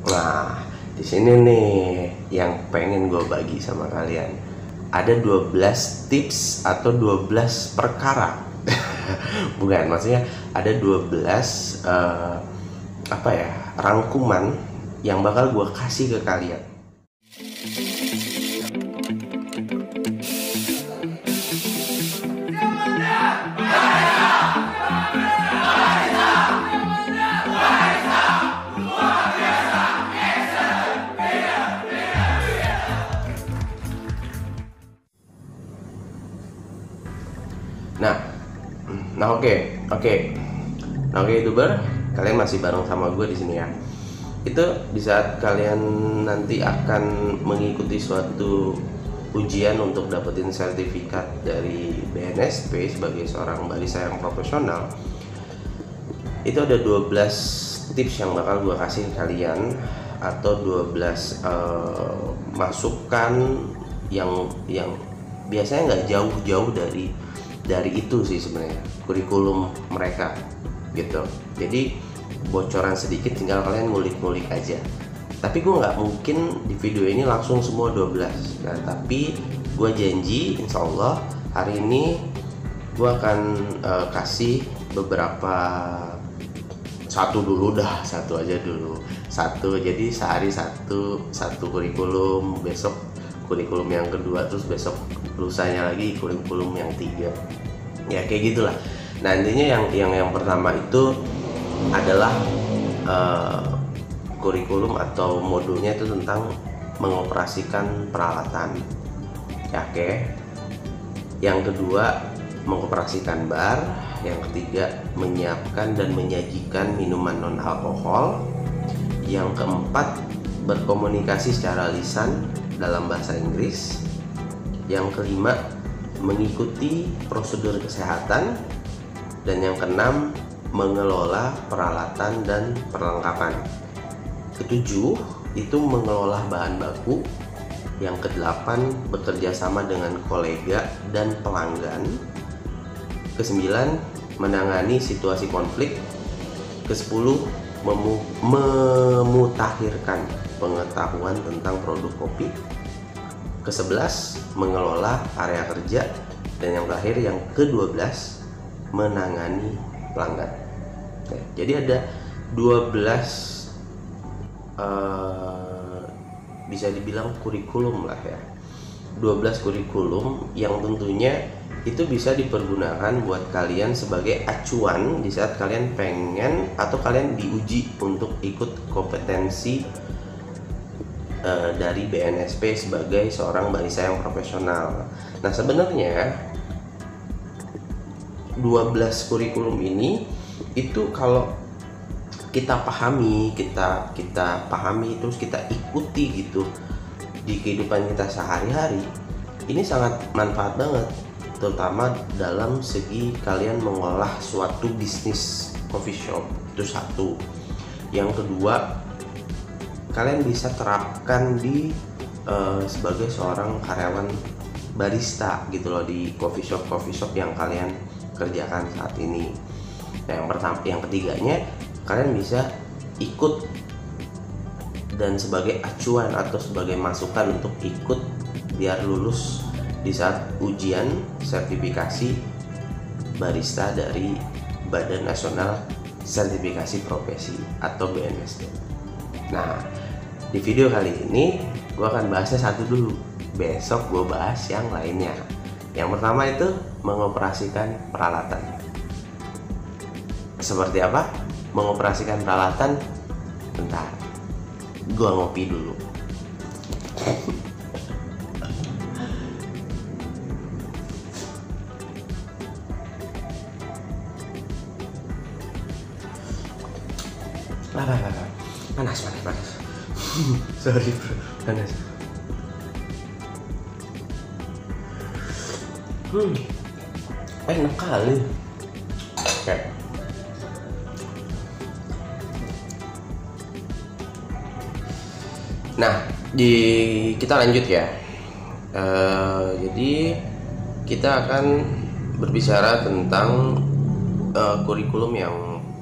Nah, di sini nih yang pengen gue bagi sama kalian. Ada 12 tips atau 12 perkara. Bukan, maksudnya ada 12 apa ya, rangkuman yang bakal gue kasih ke kalian. Nah, oke YouTuber, kalian masih bareng sama gue di sini ya. Itu di saat kalian nanti akan mengikuti suatu ujian untuk dapetin sertifikat dari BNSP sebagai seorang barista yang profesional, itu ada 12 tips yang bakal gue kasih ke kalian, atau 12 masukan yang biasanya nggak jauh-jauh dari itu sih sebenarnya kurikulum mereka gitu. Jadi bocoran sedikit, tinggal kalian ngulik-ngulik aja. Tapi gue nggak mungkin di video ini langsung semua 12. Nah, tapi gue janji insya Allah hari ini gue akan kasih beberapa, satu aja dulu. Jadi sehari satu kurikulum, besok kurikulum yang kedua, terus besok lusanya lagi kurikulum yang 3. Ya kayak gitulah. Nah, intinya yang pertama itu adalah kurikulum atau modulnya itu tentang mengoperasikan peralatan. Ya, oke. Yang kedua, mengoperasikan bar. Yang ketiga, menyiapkan dan menyajikan minuman non alkohol. Yang keempat, berkomunikasi secara lisan dalam bahasa Inggris. Yang kelima, mengikuti prosedur kesehatan. Dan yang keenam, mengelola peralatan dan perlengkapan. Ketujuh, itu mengelola bahan baku. Yang kedelapan, bekerja sama dengan kolega dan pelanggan. Kesembilan, menangani situasi konflik. Kesepuluh, memutakhirkan pengetahuan tentang produk kopi. Ke-11, mengelola area kerja. Dan yang terakhir, yang ke-12, menangani pelanggan. Nah, jadi ada 12 bisa dibilang kurikulum lah ya. 12 kurikulum yang tentunya itu bisa dipergunakan buat kalian sebagai acuan di saat kalian pengen atau kalian diuji untuk ikut kompetensi dari BNSP sebagai seorang barista yang profesional. Nah, sebenarnya 12 kurikulum ini itu kalau kita pahami, terus kita ikuti gitu di kehidupan kita sehari-hari, ini sangat manfaat banget, terutama dalam segi kalian mengolah suatu bisnis coffee shop. Itu satu. Yang kedua, kalian bisa terapkan di sebagai seorang karyawan barista gitu loh, di coffee shop yang kalian kerjakan saat ini. Nah, yang ketiganya, kalian bisa ikut dan sebagai acuan atau sebagai masukan untuk ikut biar lulus di saat ujian sertifikasi barista dari Badan Nasional Sertifikasi Profesi atau BNSP. Nah, di video kali ini gue akan bahasnya satu dulu, besok gue bahas yang lainnya. Yang pertama itu mengoperasikan peralatan. Seperti apa mengoperasikan peralatan? Bentar, gue ngopi dulu. Panas. Sorry bro, panas. Enak kali. Oke. Nah, kita lanjut ya. Jadi kita akan berbicara tentang kurikulum yang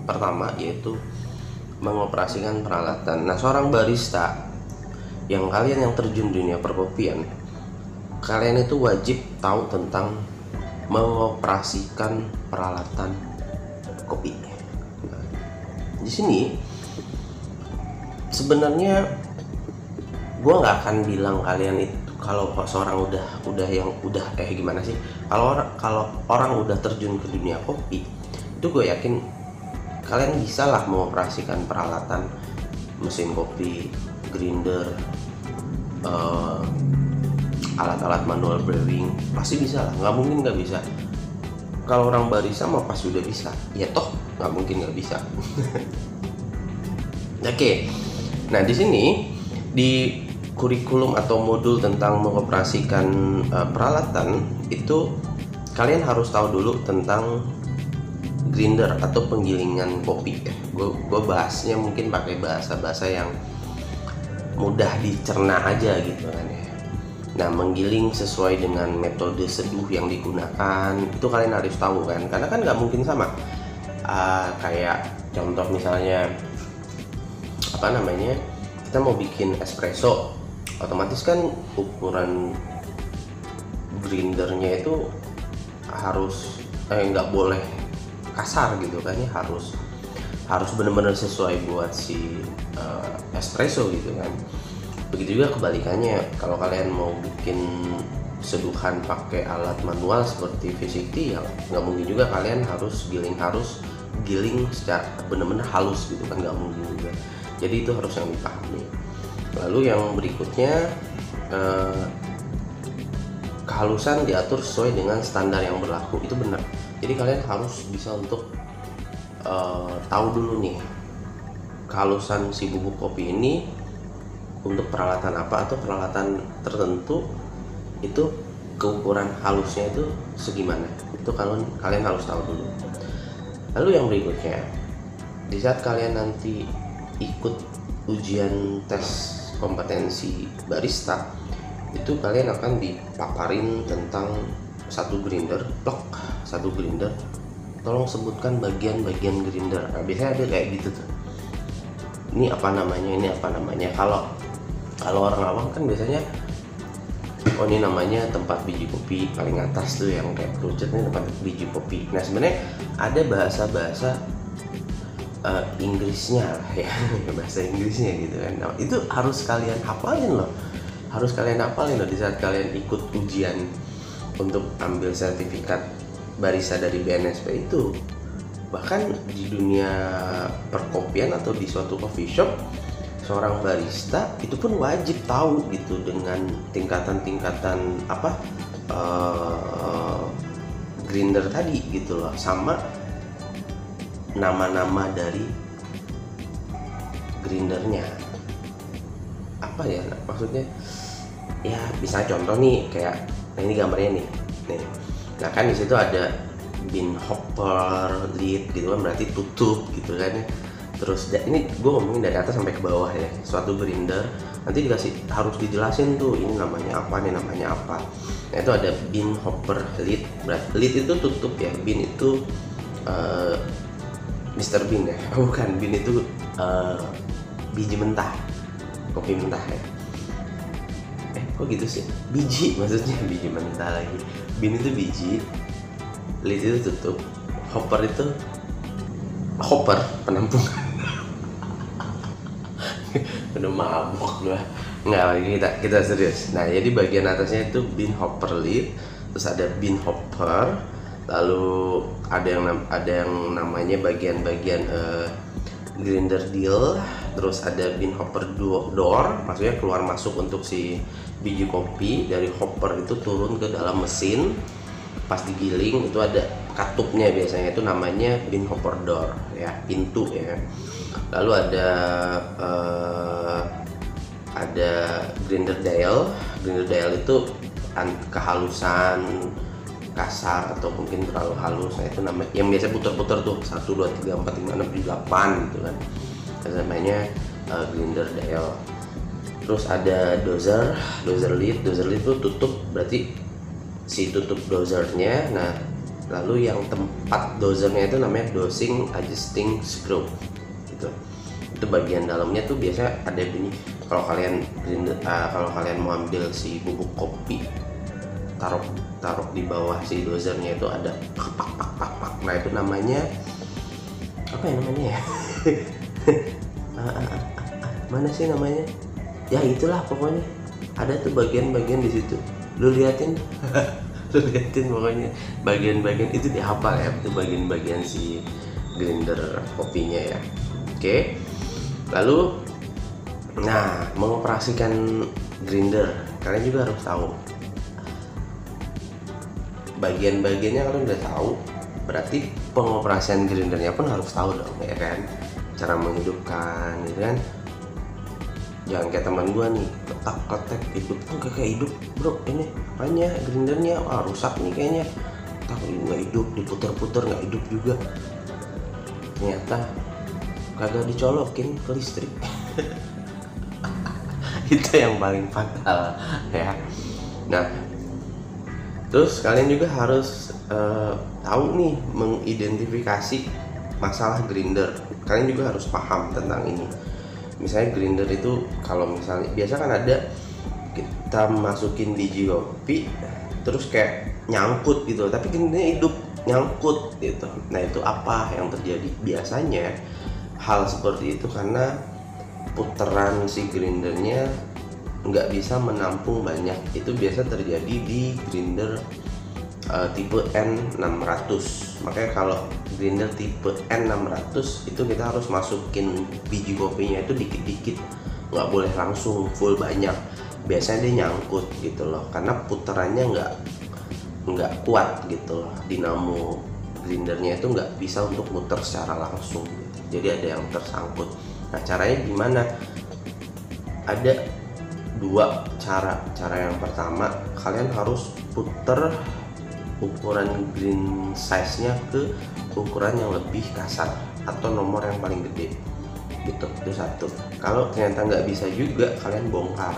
pertama, yaitu mengoperasikan peralatan. Nah, seorang barista yang terjun di dunia perkopian, kalian itu wajib tahu tentang mengoperasikan peralatan kopi. Nah, di sini sebenarnya gue nggak akan bilang kalian itu kalau seorang gimana sih, kalau orang udah terjun ke dunia kopi itu gue yakin kalian bisa lah mengoperasikan peralatan mesin kopi, grinder, alat-alat manual brewing, pasti bisa lah, nggak mungkin nggak bisa. Kalau orang barista mah pasti udah bisa, ya toh nggak mungkin nggak bisa. Oke, nah di sini di kurikulum atau modul tentang mengoperasikan peralatan itu kalian harus tahu dulu tentang grinder atau penggilingan kopi ya. Gue bahasnya mungkin pakai bahasa yang mudah dicerna aja gitu kan ya. Nah, menggiling sesuai dengan metode seduh yang digunakan itu kalian harus tahu kan, karena kan nggak mungkin sama. Kayak contoh misalnya kita mau bikin espresso, otomatis kan ukuran grindernya itu harus nggak boleh kasar gitu kan ya, harus benar-benar sesuai buat si espresso gitu kan. Begitu juga kebalikannya, kalau kalian mau bikin seduhan pakai alat manual seperti V60 ya nggak mungkin juga kalian harus giling secara benar-benar halus gitu kan, nggak mungkin juga. Jadi itu harus yang dipahami. Lalu yang berikutnya, kehalusan diatur sesuai dengan standar yang berlaku, itu benar. Jadi kalian harus bisa untuk tahu dulu nih kehalusan si bubuk kopi ini untuk peralatan apa atau peralatan tertentu itu keukuran halusnya itu segimana, itu kalian harus tahu dulu. Lalu yang berikutnya, di saat kalian nanti ikut ujian tes kompetensi barista itu kalian akan dipaparin tentang satu grinder, tolong sebutkan bagian-bagian grinder. Nah, biasanya ada kayak gitu tuh, ini apa namanya. Kalau orang awam kan biasanya ini namanya tempat biji kopi paling atas tuh yang kayak kerucut, ini tempat biji kopi. Nah, sebenarnya ada bahasa Inggrisnya lah ya, bahasa Inggrisnya gitu kan. Nah, itu harus kalian hafalin loh, di saat kalian ikut ujian untuk ambil sertifikat barista dari BNSP itu. Bahkan di dunia perkopian atau di suatu coffee shop, seorang barista itu pun wajib tahu gitu dengan tingkatan grinder tadi gitu loh, sama nama-nama dari grindernya. Apa ya maksudnya ya, bisa contoh nih kayak, nah ini gambarnya nih. Nah kan di situ ada bin hopper, lid gitu kan, berarti tutup gitu kan ya. Terus ini gue ngomongin dari atas sampai ke bawah ya, suatu grinder nanti harus dijelasin tuh ini namanya apa, Nah itu ada bin, hopper, lid. Berarti lid itu tutup ya, bin itu Mr. Bean ya, bukan, bin itu biji mentah, kopi mentah ya. Kok gitu sih, biji maksudnya, biji mentah lagi. Bin itu biji, lid itu tutup, hopper itu penampung. Udah mabuk gua. Nggak, kita serius. Nah, jadi bagian atasnya itu bin, hopper, lid, terus ada bin, hopper, lalu ada yang namanya bagian-bagian grinder deal, terus ada bin, hopper, door, maksudnya keluar masuk untuk si biji kopi dari hopper itu turun ke dalam mesin. Pas digiling itu ada katupnya, biasanya itu namanya bin, hopper, door ya, pintu ya. Lalu ada grinder dial itu kehalusan kasar atau mungkin terlalu halus. Nah itu namanya yang biasa putar-putar tuh 1, 2, 3, 4, 5, 6, 7, 8 gitu kan, itu namanya grinder dial. Terus ada dozer lid itu tutup, berarti si tutup dozernya. Nah lalu yang tempat dozernya itu namanya dosing adjusting screw gitu. Itu bagian dalamnya tuh biasa ada bunyi. Kalau kalian kalau kalian mau ambil si bubuk kopi, taruh di bawah si dozernya itu ada pak pak pak pak pak. Nah itu namanya apa ya namanya ya? Mana sih namanya? Ya itulah pokoknya. Ada tuh bagian-bagian di situ. Lu liatin. Lu liatin pokoknya bagian-bagian itu dihafal ya. Itu bagian-bagian si grinder kopinya ya. Oke. Lalu nah, mengoperasikan grinder kalian juga harus tahu. Bagian-bagiannya kalian udah tahu, berarti pengoperasian grindernya pun harus tahu dong ya kan. Cara menghidupkan gitu kan. Jangan kayak teman gua nih, ketak hidup kan kayak hidup bro, ini apanya grindernya rusak nih kayaknya, tak nggak hidup, diputer-puter nggak hidup juga, ternyata kagak dicolokin ke listrik. Itu yang paling fatal ya. Nah terus kalian juga harus tahu nih mengidentifikasi masalah grinder. Kalian juga harus paham tentang ini. Misalnya grinder itu kalau misalnya biasa kan ada kita masukin biji kopi terus kayak nyangkut gitu, tapi grindernya hidup nyangkut gitu. Nah itu apa yang terjadi? Biasanya hal seperti itu karena putaran si grindernya nggak bisa menampung banyak. Itu biasa terjadi di grinder tipe N600. Makanya kalau grinder tipe N600 itu kita harus masukin biji kopinya itu dikit-dikit, nggak boleh langsung full banyak. Biasanya dia nyangkut gitu loh, karena putarannya nggak kuat gitu loh. Dinamo grindernya itu nggak bisa untuk muter secara langsung gitu. Jadi ada yang tersangkut. Nah caranya gimana? Ada dua cara. Cara yang pertama, kalian harus puter ukuran green size-nya ke ukuran yang lebih kasar atau nomor yang paling gede gitu. Itu satu. Kalau ternyata nggak bisa juga, kalian bongkar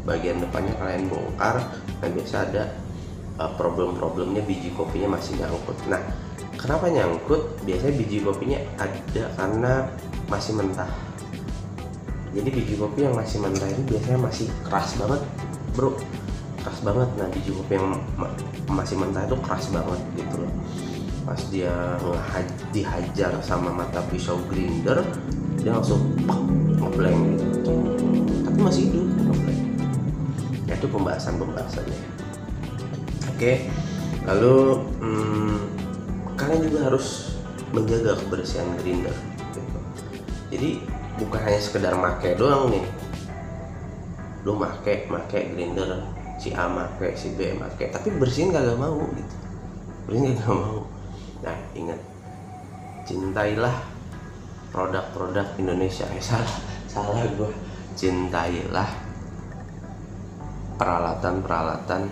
bagian depannya, kalian bongkar. Nah biasa ada problem-problemnya biji kopinya masih nyangkut. Nah kenapa nyangkut? Biasanya biji kopinya ada karena masih mentah. Jadi biji kopi yang masih mentah itu biasanya masih keras banget bro, keras banget. Nah biji kopi yang masih mentah itu keras banget gitu loh. Pas dia dihajar sama mata pisau grinder, dia langsung ngeblank gitu, tapi masih hidup ngeblank. Ya itu pembahasannya. Oke. Lalu kalian juga harus menjaga kebersihan grinder gitu. Jadi bukan hanya sekedar make doang nih, lu make grinder, si A make, si B make, tapi bersihin kagak mau gitu, bersihin kagak mau. Nah ingat, cintailah produk-produk Indonesia. Salah gue, cintailah peralatan-peralatan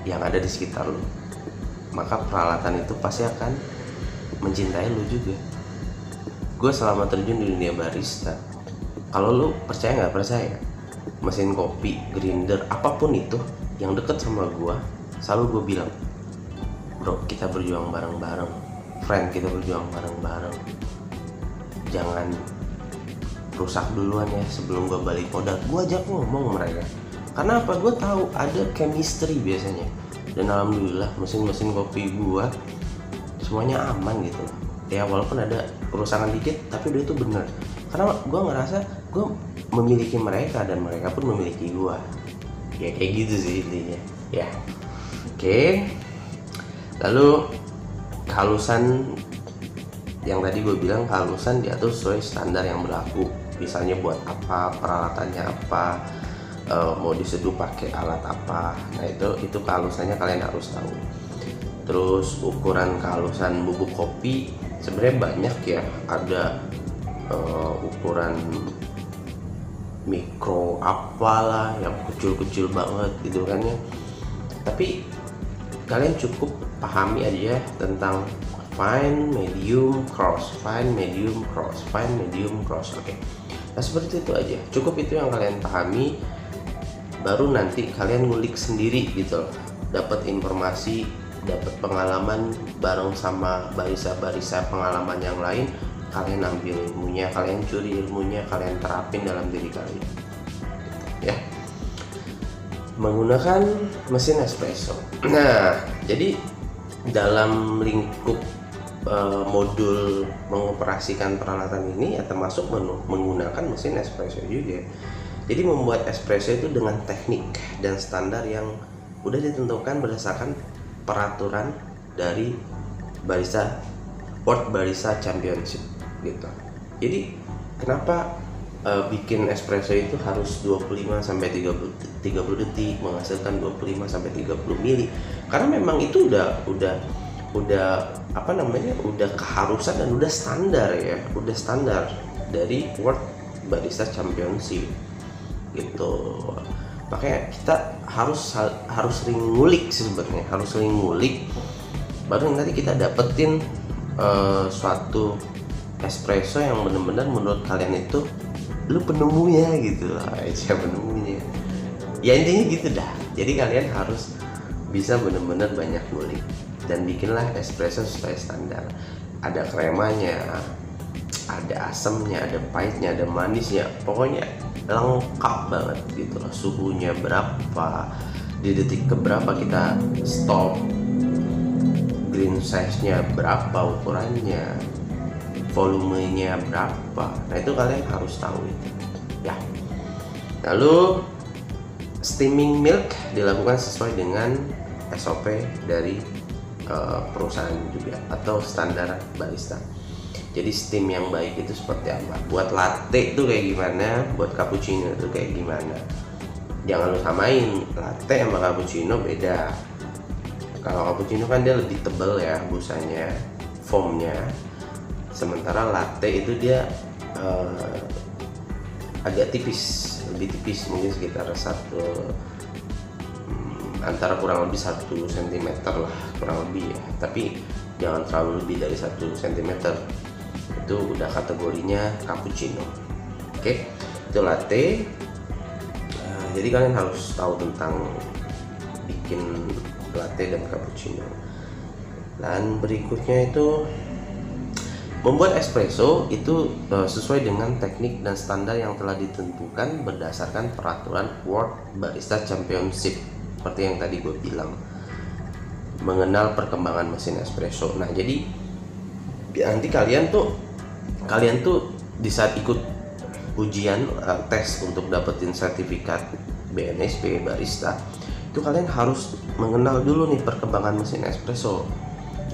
yang ada di sekitar lu, maka peralatan itu pasti akan mencintai lu juga. Gue selama terjun di dunia barista, kalau lu percaya nggak percaya, mesin kopi, grinder, apapun itu yang deket sama gue, selalu gue bilang, bro kita berjuang bareng-bareng, friend kita berjuang bareng-bareng, jangan rusak duluan ya sebelum gue balik modal. Gue ajak ngomong mereka, karena apa? Gue tahu ada chemistry biasanya, dan alhamdulillah mesin-mesin kopi gue semuanya aman gitu. Ya walaupun ada kerusakan dikit, tapi dia itu bener, karena gue ngerasa gue memiliki mereka dan mereka pun memiliki gue. Ya kayak gitu sih intinya ya. Oke. Lalu kehalusan yang tadi gue bilang, kehalusan diatur sesuai standar yang berlaku. Misalnya buat apa, peralatannya apa, mau diseduh pakai alat apa. Nah itu kehalusannya kalian harus tahu. Terus ukuran kehalusan bubuk kopi sebenarnya banyak ya, ada ukuran mikro apalah yang kecil-kecil banget gitu kan ya. Tapi kalian cukup pahami aja tentang fine, medium, cross, fine, medium, cross, fine, medium, cross. Oke. Nah seperti itu aja, cukup itu yang kalian pahami. Baru nanti kalian ngulik sendiri gitu loh, dapat informasi, dapat pengalaman bareng sama barista-barista pengalaman yang lain. kalian ambil ilmunya, kalian curi ilmunya, kalian terapin dalam diri kalian ya, menggunakan mesin espresso. Nah, jadi dalam lingkup modul mengoperasikan peralatan ini ya termasuk menggunakan mesin espresso juga. Jadi membuat espresso itu dengan teknik dan standar yang udah ditentukan berdasarkan peraturan dari World Barista Championship gitu. Jadi kenapa bikin espresso itu harus 25 sampai 30 detik, menghasilkan 25 sampai 30 mili? Karena memang itu udah apa namanya, udah keharusan dan udah standar ya, udah standar dari World Barista Championship gitu. Makanya kita harus sering ngulik sih sebenarnya, harus sering ngulik baru nanti kita dapetin suatu espresso yang benar-benar menurut kalian itu lu penemunya gitu lah, penemunya ya, intinya gitu dah. Jadi kalian harus bisa benar-benar banyak ngulik dan bikinlah espresso sesuai standar. Ada kremanya, ada asamnya, ada pahitnya, ada manisnya, pokoknya lengkap banget gitu loh. Suhunya berapa, di detik keberapa kita stop, green size-nya berapa ukurannya, volumenya berapa. Nah itu kalian harus tahu itu ya. Lalu steaming milk dilakukan sesuai dengan SOP dari perusahaan juga atau standar barista. Jadi steam yang baik itu seperti apa? Buat latte itu kayak gimana? Buat cappuccino itu kayak gimana? Jangan lu samain latte sama cappuccino, beda. Kalau cappuccino kan dia lebih tebal ya busanya, foamnya. Sementara latte itu dia agak tipis, lebih tipis, mungkin sekitar antara kurang lebih 1 cm lah, kurang lebih ya. Tapi jangan terlalu lebih dari 1 cm. Itu udah kategorinya cappuccino. Oke, itu latte. Jadi kalian harus tahu tentang bikin latte dan cappuccino. Dan berikutnya itu membuat espresso itu sesuai dengan teknik dan standar yang telah ditentukan berdasarkan peraturan World Barista Championship. Seperti yang tadi gue bilang, mengenal perkembangan mesin espresso. Nah jadi nanti kalian tuh di saat ikut ujian tes untuk dapetin sertifikat BNSP barista, itu kalian harus mengenal dulu nih perkembangan mesin espresso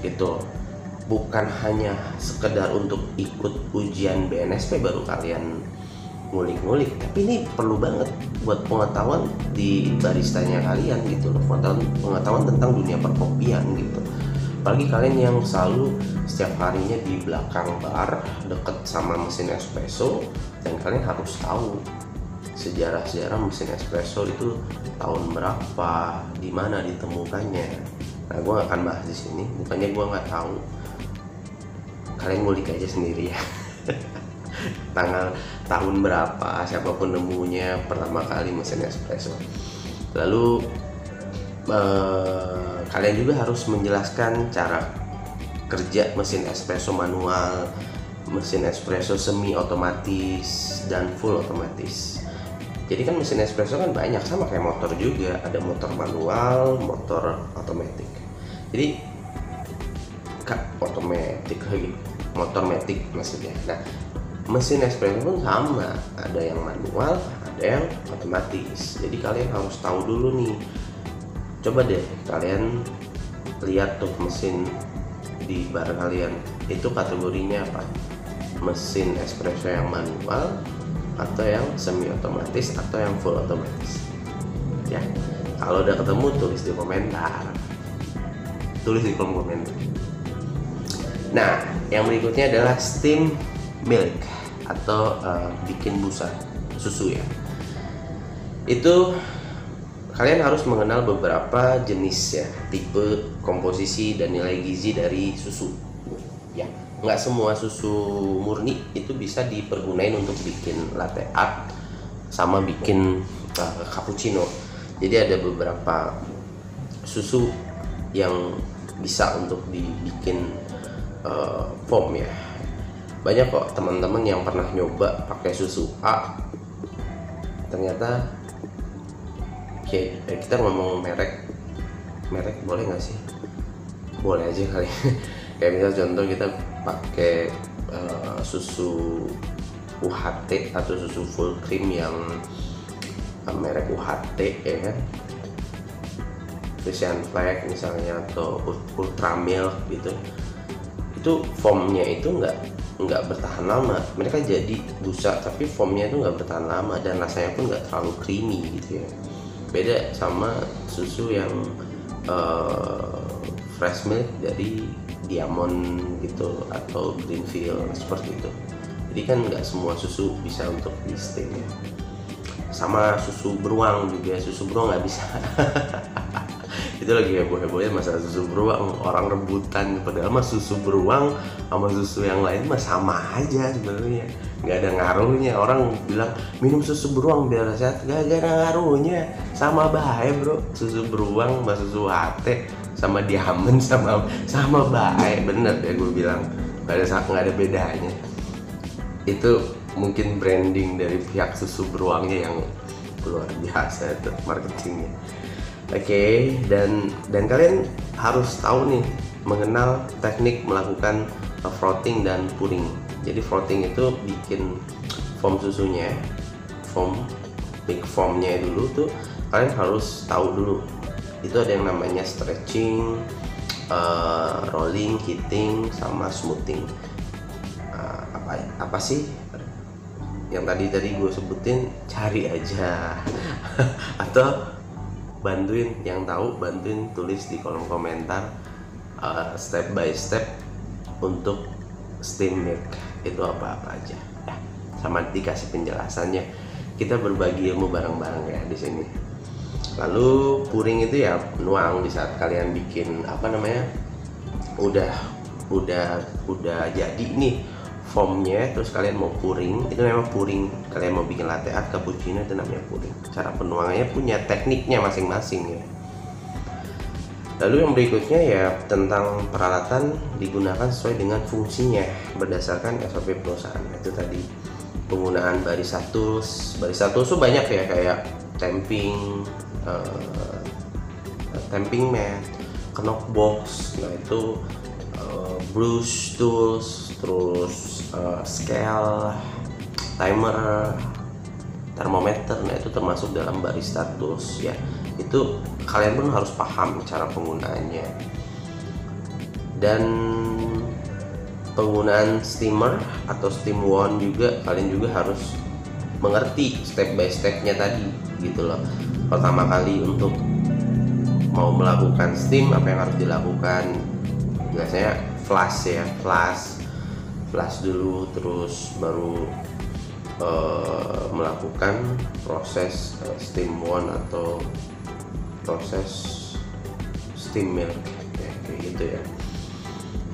gitu. Bukan hanya sekedar untuk ikut ujian BNSP baru kalian ngulik-ngulik, tapi ini perlu banget buat pengetahuan di baristanya kalian gitu loh, pengetahuan tentang dunia perkopian gitu. Apalagi kalian yang selalu setiap harinya di belakang bar deket sama mesin espresso, dan kalian harus tahu sejarah mesin espresso itu tahun berapa, di mana ditemukannya. Nah, gue gak akan bahas di sini, bukannya gue nggak tahu, kalian ngulik aja sendiri ya. Tahun berapa, siapapun nemunya pertama kali mesin espresso. Lalu kalian juga harus menjelaskan cara kerja mesin espresso manual, mesin espresso semi otomatis, dan full otomatis. Jadi kan mesin espresso kan banyak, sama kayak motor juga, ada motor manual, motor otomatis. Jadi motor matic maksudnya. Nah, mesin espresso pun sama, ada yang manual, ada yang otomatis. Jadi kalian harus tahu dulu nih. Coba deh kalian lihat tuh mesin di bar kalian itu kategorinya apa, mesin espresso yang manual atau yang semi otomatis atau yang full otomatis ya. Kalau udah ketemu tulis di komentar, tulis di kolom komentar. Nah, yang berikutnya adalah steam milk atau bikin busa susu ya. Itu kalian harus mengenal beberapa jenis ya, tipe, komposisi, dan nilai gizi dari susu ya. Nggak semua susu murni itu bisa dipergunain untuk bikin latte art sama bikin cappuccino. Jadi ada beberapa susu yang bisa untuk dibikin foam ya. banyak kok teman-teman yang pernah nyoba pakai susu A, ternyata kita ngomong merek boleh nggak sih? Boleh aja kali. Kayak misal contoh kita pakai susu UHT atau susu full cream yang merek UHT ya kan, Frisian Flag misalnya, atau Ultra Milk gitu, itu foamnya itu nggak bertahan lama. Mereka jadi busa tapi foamnya itu nggak bertahan lama dan rasanya pun nggak terlalu creamy gitu ya. Beda sama susu yang fresh milk dari Diamond gitu atau Greenfield seperti itu. Jadi kan nggak semua susu bisa untuk di steam ya. Sama susu beruang juga, susu beruang nggak bisa. Itu lagi heboh-hebohnya masalah susu beruang, orang rebutan, padahal mah susu beruang sama susu yang lain mah sama aja sebenarnya, nggak ada ngaruhnya. Orang bilang minum susu beruang biar sehat, nggak ada ngaruhnya, sama baik bro. Susu beruang sama susu HT sama Diamond sama baik, bener ya gue bilang, nggak ada bedanya. Itu mungkin branding dari pihak susu beruangnya yang luar biasa itu marketingnya. Oke, dan kalian harus tahu nih mengenal teknik melakukan frothing dan pouring. Jadi frothing itu bikin foam susunya, big foamnya dulu tuh kalian harus tahu dulu. Itu ada yang namanya stretching, rolling, heating, sama smoothing. Apa sih yang tadi gue sebutin? Cari aja atau bantuin yang tahu, bantuin tulis di kolom komentar step by step untuk steam milk itu apa aja ya, sama dikasih penjelasannya. Kita berbagi ilmu bareng-bareng ya di sini. Lalu pouring itu ya nuang di saat kalian bikin udah jadi nih foamnya, terus kalian mau pouring, itu memang pouring. Kalian mau bikin latte art, cappuccino, itu namanya pouring. Cara penuangannya punya tekniknya masing-masing ya. Lalu yang berikutnya ya tentang peralatan digunakan sesuai dengan fungsinya berdasarkan SOP perusahaan. Itu tadi penggunaan barista tools tuh banyak ya, kayak tamping mat, knock box, nah itu brush tools, terus scale, timer, thermometer, nah itu termasuk dalam barista tools ya. Itu kalian pun harus paham cara penggunaannya. Dan penggunaan steamer atau steam wand juga kalian juga harus mengerti step by stepnya tadi gitu loh. Pertama kali untuk mau melakukan steam, apa yang harus dilakukan? Biasanya flash dulu, terus baru melakukan proses steam wand atau proses steam milk ya, kayak gitu ya.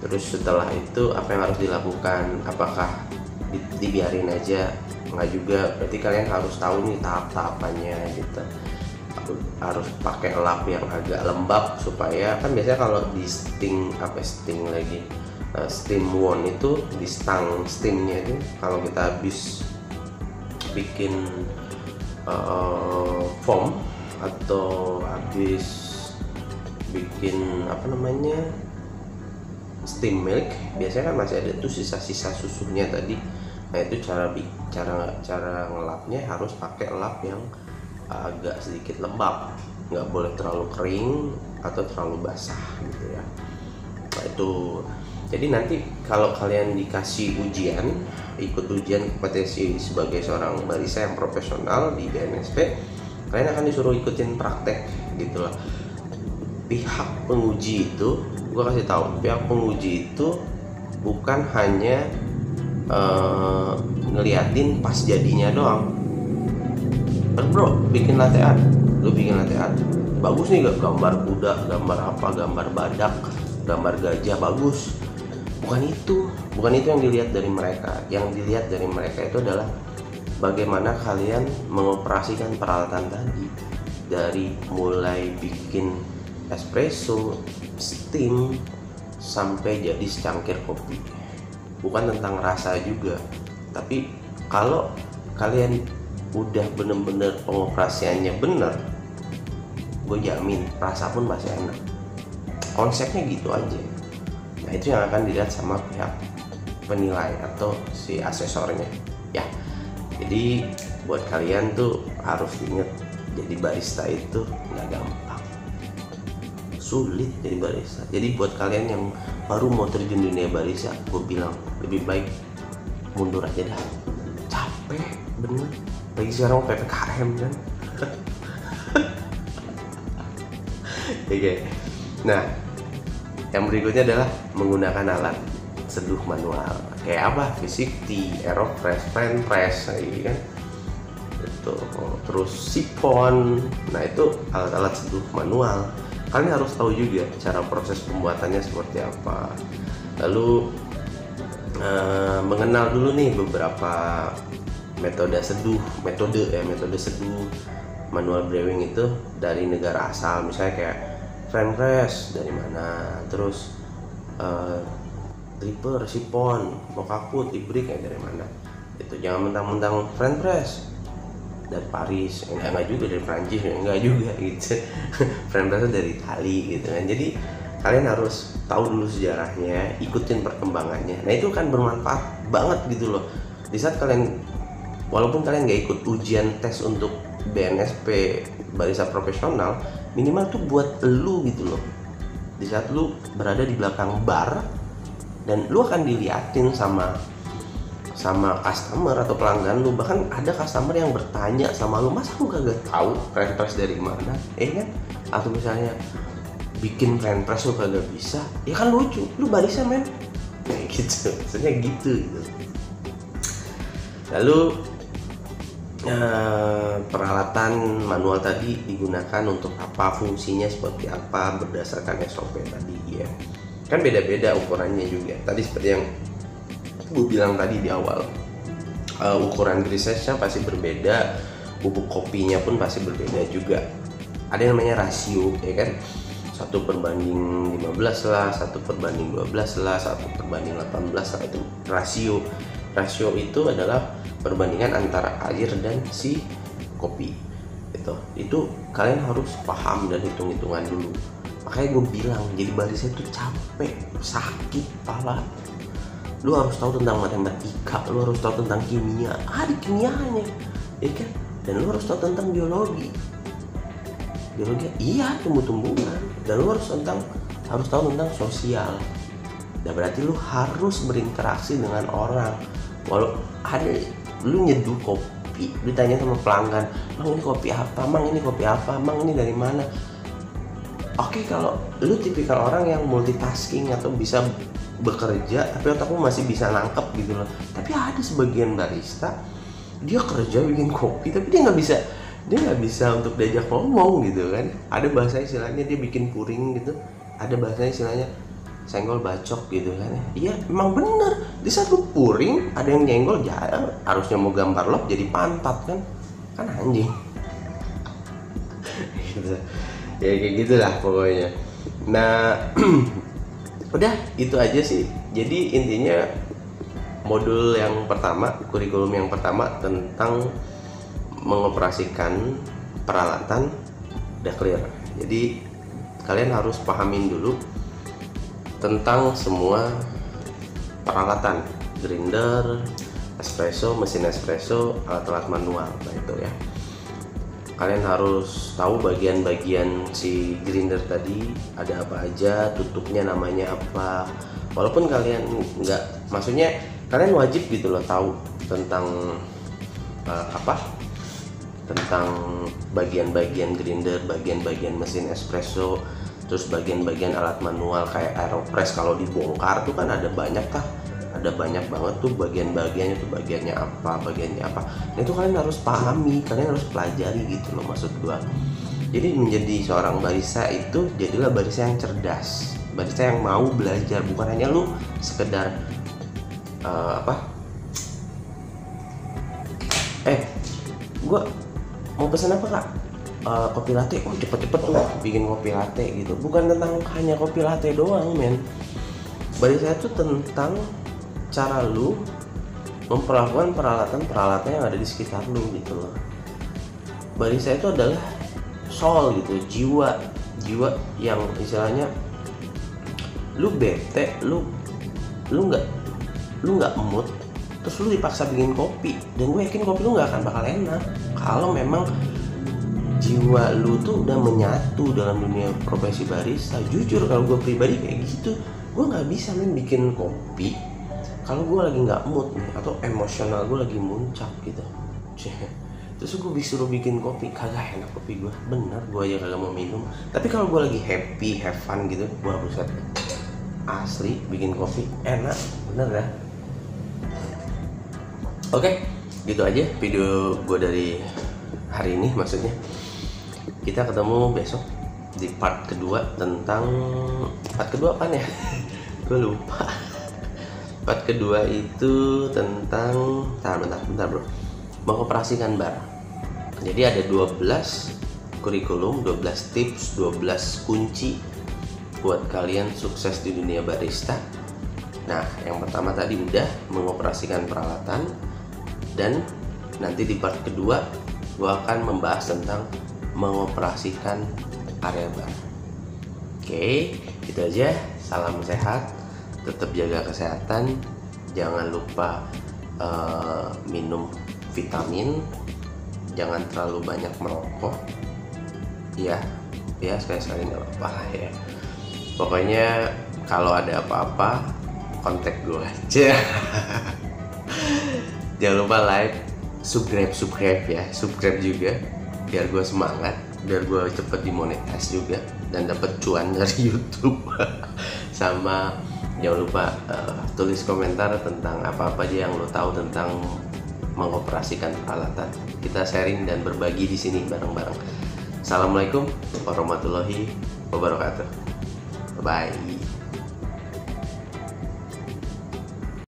Terus setelah itu apa yang harus dilakukan? Apakah dibiarin aja? Nggak juga, berarti kalian harus tahu nih tahap-tahapannya gitu. Harus pakai lap yang agak lembab supaya kan biasanya kalau di steam wand itu di stang steamnya itu, kalau kita habis bikin foam atau habis bikin steam milk, biasanya kan masih ada tuh sisa-sisa susunya tadi. Nah itu cara ngelapnya harus pakai lap yang agak sedikit lembab, nggak boleh terlalu kering atau terlalu basah gitu ya. Nah itu jadi nanti kalau kalian dikasih ikut ujian kompetensi sebagai seorang barista yang profesional di BNSP, kalian akan disuruh ikutin praktek gitu lah. Pihak penguji itu, gue kasih tahu, pihak penguji itu bukan hanya ngeliatin pas jadinya doang. Bro, bikin latte art, lu bikin latte art bagus nih, gak gambar kuda, gambar apa, gambar badak, gambar gajah, bagus. Bukan itu yang dilihat dari mereka. Yang dilihat dari mereka itu adalah bagaimana kalian mengoperasikan peralatan tadi, dari mulai bikin espresso, steam, sampai jadi secangkir kopi. bukan tentang rasa juga. Tapi kalau kalian udah bener-bener pengoperasiannya bener, gue jamin rasa pun pasti enak. Konsepnya gitu aja. Nah itu yang akan dilihat sama pihak penilai atau si asesornya ya. Jadi buat kalian tuh harus inget, jadi barista itu nggak gampang, sulit jadi barista. Jadi buat kalian yang baru mau terjun dunia barista, gue bilang lebih baik mundur aja dah, capek bener. Lagi sekarang PPKM kan. Oke. Nah, yang berikutnya adalah menggunakan alat seduh manual. Kayak apa? V60, Aeropress, French press, kan? Itu. Terus sipon. Nah, itu alat-alat seduh manual. Kalian harus tahu juga cara proses pembuatannya seperti apa. Lalu mengenal dulu nih beberapa metode seduh manual brewing itu dari negara asal. Misalnya kayak French press dari mana, terus dripper, sipon, mokakut, ibrik dari mana. Itu jangan mentang-mentang French press dari Paris, enggak juga dari Prancis, enggak juga gitu. French press dari Itali gitu kan. Jadi kalian harus tahu dulu sejarahnya, ikutin perkembangannya. Nah itu kan bermanfaat banget gitu loh. Di saat kalian, walaupun kalian nggak ikut ujian tes untuk BNSP barista profesional, minimal tuh buat lu gitu loh. Di saat lu berada di belakang bar dan lu akan diliatin sama customer atau pelanggan lu. Bahkan ada customer yang bertanya sama lu, masa lu kagak tahu French press dari mana, kan? Atau misalnya bikin French press lu kagak bisa, ya kan lucu, lu barista men, kayak gitu, maksudnya gitu. Lalu peralatan manual tadi digunakan untuk apa, fungsinya seperti apa berdasarkan SOP tadi ya. Kan beda-beda ukurannya juga. Tadi seperti yang gue bilang tadi di awal, ukuran grisesnya pasti berbeda, bubuk kopinya pun pasti berbeda juga. Ada yang namanya rasio ya kan, 1/15 lah, 1/12 lah, 1/18 lah, itu rasio. Rasio itu adalah perbandingan antara air dan si kopi. Itu kalian harus paham dan hitung-hitungan dulu. Makanya gue bilang jadi barista itu capek, sakit kepala. Lu harus tahu tentang matematika, lu harus tahu tentang kimia, ada kimianya, ya kan? Dan lu harus tahu tentang biologi, iya, tumbuh-tumbuhan. Dan lu harus tahu tentang sosial. Dan berarti lu harus berinteraksi dengan orang. Walau ada lu nyeduh kopi, ditanya sama pelanggan, mang ini kopi apa, mang ini kopi apa, mang ini dari mana. Oke, kalau lu tipikal orang yang multitasking atau bisa bekerja tapi otakmu masih bisa nangkep gitu loh. Tapi ada sebagian barista, dia kerja bikin kopi tapi dia nggak bisa untuk diajak ngomong gitu kan. Ada bahasa istilahnya dia bikin puring gitu, ada bahasa istilahnya senggol bacok gitu kan. Iya memang bener, di saat lu puring ada yang nyenggol, harusnya mau gambar log jadi pantat kan anjing. Gitu. Ya kayak gitulah pokoknya. Nah udah itu aja sih. Jadi intinya modul yang pertama, kurikulum yang pertama tentang mengoperasikan peralatan udah clear. Jadi kalian harus pahamin dulu tentang semua peralatan, grinder, espresso, mesin espresso, alat-alat manual. Nah itu ya, kalian harus tahu bagian-bagian si grinder tadi ada apa aja, tutupnya namanya apa. Walaupun kalian nggak, maksudnya kalian wajib gitu loh tahu tentang tentang bagian-bagian grinder, bagian-bagian mesin espresso, terus bagian-bagian alat manual kayak Aeropress. Kalau dibongkar tuh kan ada banyak banget tuh bagian-bagiannya, tuh bagiannya apa. Nah itu kalian harus pahami, kalian harus pelajari gitu loh maksud gua. Jadi menjadi seorang barista itu jadilah barista yang cerdas, barista yang mau belajar, bukan hanya lu sekedar gua mau pesan apa kak? Kopi latte. Oh cepet-cepet tuh bikin kopi latte gitu. Bukan tentang hanya kopi latte doang men. Barista itu tentang cara lu memperlakukan peralatan-peralatan yang ada di sekitar lu gitu loh. Barista itu adalah soul gitu, jiwa yang istilahnya lu bete, lu nggak mood, terus lu dipaksa bikin kopi, dan gue yakin kopi lu nggak akan bakal enak kalau memang jiwa lu tuh udah menyatu dalam dunia profesi barista. Jujur kalau gue pribadi kayak gitu, gue nggak bisa bikin kopi kalau gue lagi nggak mood nih, atau emosional gue lagi muncak gitu. Terus gue disuruh bikin kopi, kagak enak kopi gue, bener gue aja kagak mau minum. Tapi kalau gue lagi happy, have fun gitu, gue buset, asli bikin kopi enak, bener dah. Oke, gitu aja video gue dari hari ini. Maksudnya kita ketemu besok di part kedua tentang part kedua apaan ya? Gue lupa. Part kedua itu tentang bentar bro, mengoperasikan bar. Jadi ada 12 kurikulum, 12 tips, 12 kunci buat kalian sukses di dunia barista. Nah, yang pertama tadi udah mengoperasikan peralatan, dan nanti di part kedua gua akan membahas tentang mengoperasikan area bar. Oke, gitu aja. Salam sehat, tetap jaga kesehatan, jangan lupa minum vitamin, jangan terlalu banyak merokok, ya sekali-sekali nggak apa-apa lah ya. Pokoknya kalau ada apa-apa kontak gue aja. Jangan lupa like, subscribe ya, subscribe juga biar gue semangat, biar gue cepet dimonetize juga dan dapat cuan dari YouTube. Sama jangan lupa tulis komentar tentang apa-apa aja yang lo tahu tentang mengoperasikan peralatan. Kita sharing dan berbagi di sini bareng-bareng. Assalamualaikum warahmatullahi wabarakatuh. Bye.